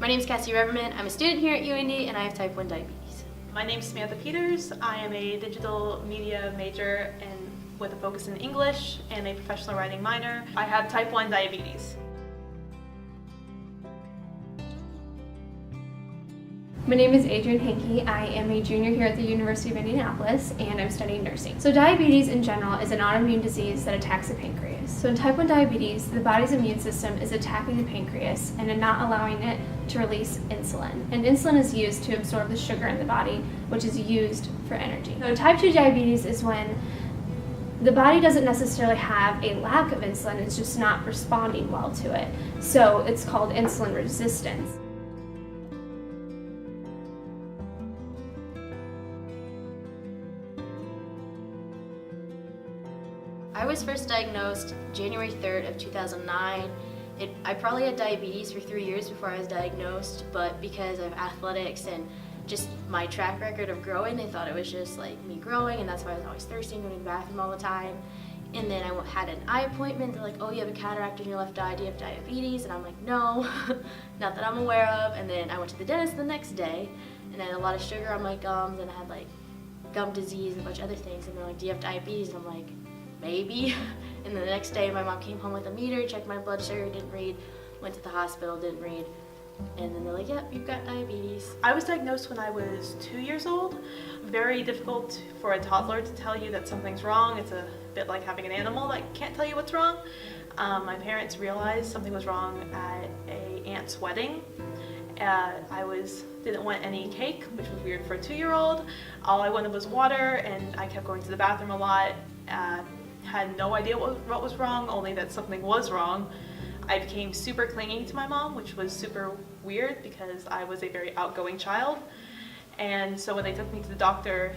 My name is Cassie Reverman. I'm a student here at UIndy and I have type 1 diabetes. My name is Samatha Peters. I am a digital media major and with a focus in English and a professional writing minor. I have type 1 diabetes. My name is Adrienne Henke. I am a junior here at the University of Indianapolis and I'm studying nursing. So diabetes in general is an autoimmune disease that attacks the pancreas. So in type 1 diabetes, the body's immune system is attacking the pancreas and not allowing it to release insulin. And insulin is used to absorb the sugar in the body, which is used for energy. So type 2 diabetes is when the body doesn't necessarily have a lack of insulin, it's just not responding well to it. So it's called insulin resistance. I was first diagnosed January 3rd of 2009. I probably had diabetes for 3 years before I was diagnosed, but because of athletics and just my track record of growing, they thought it was just like me growing, and that's why I was always thirsty and going to the bathroom all the time. And then I had an eye appointment. They're like, oh, you have a cataract in your left eye, do you have diabetes? And I'm like, no, not that I'm aware of. And then I went to the dentist the next day, and I had a lot of sugar on my gums, and I had like gum disease and a bunch of other things. And they're like, do you have diabetes? And I'm like, maybe. And the next day my mom came home with a meter, checked my blood sugar, didn't read, went to the hospital, didn't read, and then they're like, yep, you've got diabetes. I was diagnosed when I was 2 years old. Very difficult for a toddler to tell you that something's wrong. It's a bit like having an animal that can't tell you what's wrong. My parents realized something was wrong at an aunt's wedding. Didn't want any cake, which was weird for a 2-year-old. All I wanted was water, and I kept going to the bathroom a lot. Had no idea what was wrong, only that something was wrong. I became super clingy to my mom, which was super weird because I was a very outgoing child. And so when they took me to the doctor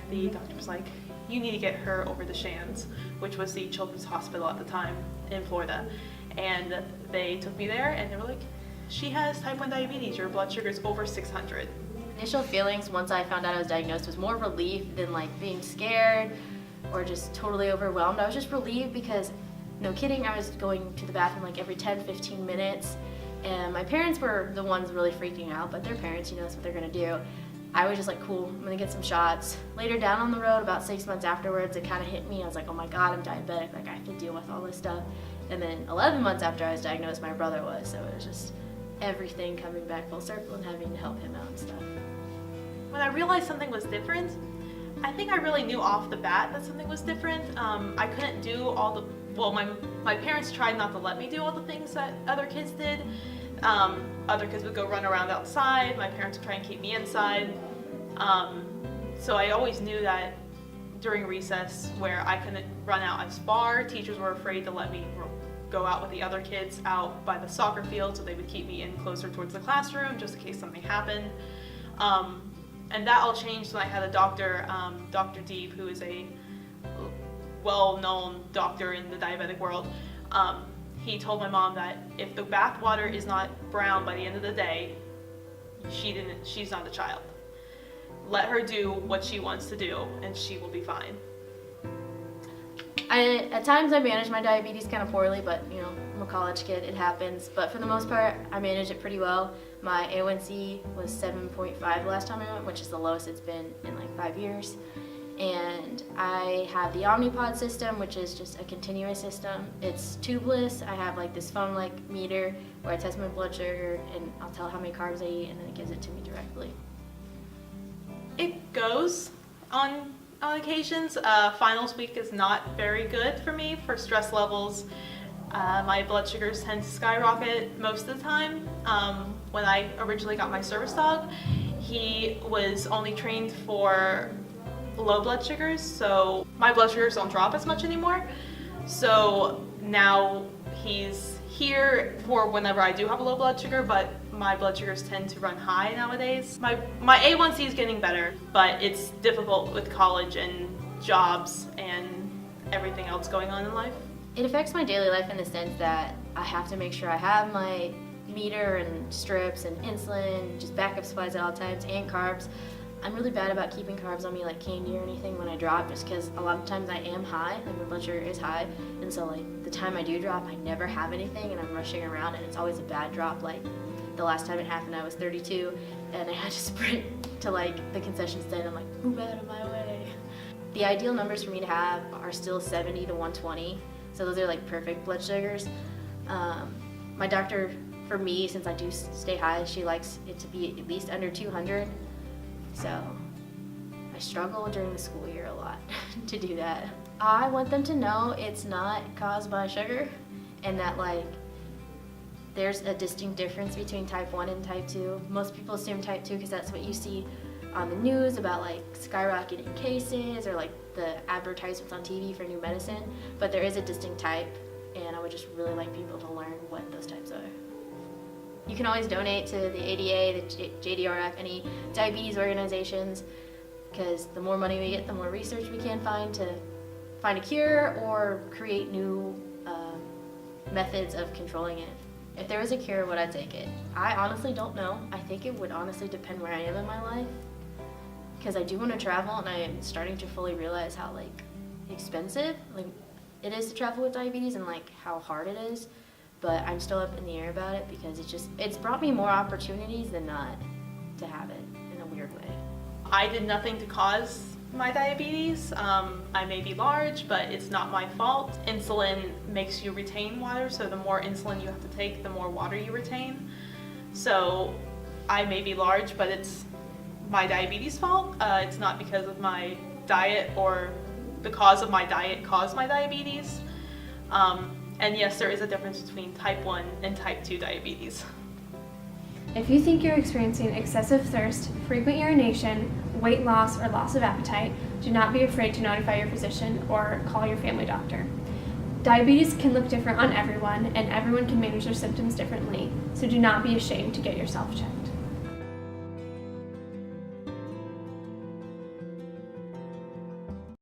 was like, you need to get her over to Shannon's, which was the children's hospital at the time in Florida. And they took me there and they were like, she has type 1 diabetes, your blood sugar is over 600. Initial feelings once I found out I was diagnosed was more relief than like being scared or just totally overwhelmed. I was just relieved because, no kidding, I was going to the bathroom like every 10-15 minutes, and my parents were the ones really freaking out, but their parents, that's what they're gonna do. I was just like, cool, I'm gonna get some shots. Later down on the road, about 6 months afterwards, it kind of hit me. I was like, oh my God, I'm diabetic, like I have to deal with all this stuff. And then 11 months after I was diagnosed, my brother was, so it was just everything coming back full circle and having to help him out and stuff. When I realized something was different, I think I really knew off the bat that something was different. I couldn't do all the, my parents tried not to let me do all the things that other kids did. Other kids would go run around outside, my parents would try and keep me inside. So I always knew that during recess where I couldn't run out as far, teachers were afraid to let me go out with the other kids out by the soccer field, so they would keep me in closer towards the classroom just in case something happened. And that all changed when I had a doctor, Dr. Deeb, who is a well-known doctor in the diabetic world. He told my mom that if the bath water is not brown by the end of the day, she's not a child. Let her do what she wants to do and she will be fine. At times I manage my diabetes kind of poorly, but I'm a college kid, it happens. But for the most part, I manage it pretty well. My A1C was 7.5 last time I went, which is the lowest it's been in like 5 years. And I have the Omnipod system, which is just a continuous system. It's tubeless. I have like this phone-like meter where I test my blood sugar and I'll tell how many carbs I eat, and then it gives it to me directly. It goes on occasions. Finals week is not very good for me for stress levels. My blood sugars tend to skyrocket most of the time. When I originally got my service dog, he was only trained for low blood sugars, so my blood sugars don't drop as much anymore. So now he's here for whenever I do have a low blood sugar, but my blood sugars tend to run high nowadays. My A1C is getting better, but it's difficult with college and jobs and everything else going on in life. It affects my daily life in the sense that I have to make sure I have my meter and strips and insulin, just backup supplies at all times, and carbs. I'm really bad about keeping carbs on me like candy or anything when I drop, just because a lot of times I am high, like my blood sugar is high, and so like the time I do drop I never have anything and I'm rushing around and it's always a bad drop. Like the last time it happened, I was 32, and I had to sprint to like the concession stand. I'm like, move out of my way. The ideal numbers for me to have are still 70 to 120, so those are like perfect blood sugars. My doctor, for me, since I do stay high, she likes it to be at least under 200, so I struggle during the school year a lot to do that. I want them to know it's not caused by sugar, and that like there's a distinct difference between type 1 and type 2. Most people assume type 2 because that's what you see on the news about like skyrocketing cases or like the advertisements on TV for new medicine, but there is a distinct type, and I would just really like people to learn what those types are. You can always donate to the ADA, the JDRF, any diabetes organizations, because the more money we get, the more research we can find to find a cure or create new methods of controlling it. If there was a cure, would I take it? I honestly don't know. I think it would honestly depend where I am in my life, because I do want to travel, and I am starting to fully realize how like expensive like it is to travel with diabetes and like how hard it is. But I'm still up in the air about it because it's brought me more opportunities than not to have it in a weird way. I did nothing to cause my diabetes. I may be large, but it's not my fault. Insulin makes you retain water, so the more insulin you have to take, the more water you retain. So I may be large, but it's my diabetes fault. It's not because of my diet or the cause of my diet caused my diabetes. And yes, there is a difference between type 1 and type 2 diabetes. If you think you're experiencing excessive thirst, frequent urination, weight loss, or loss of appetite, do not be afraid to notify your physician or call your family doctor. Diabetes can look different on everyone, and everyone can manage their symptoms differently, so do not be ashamed to get yourself checked.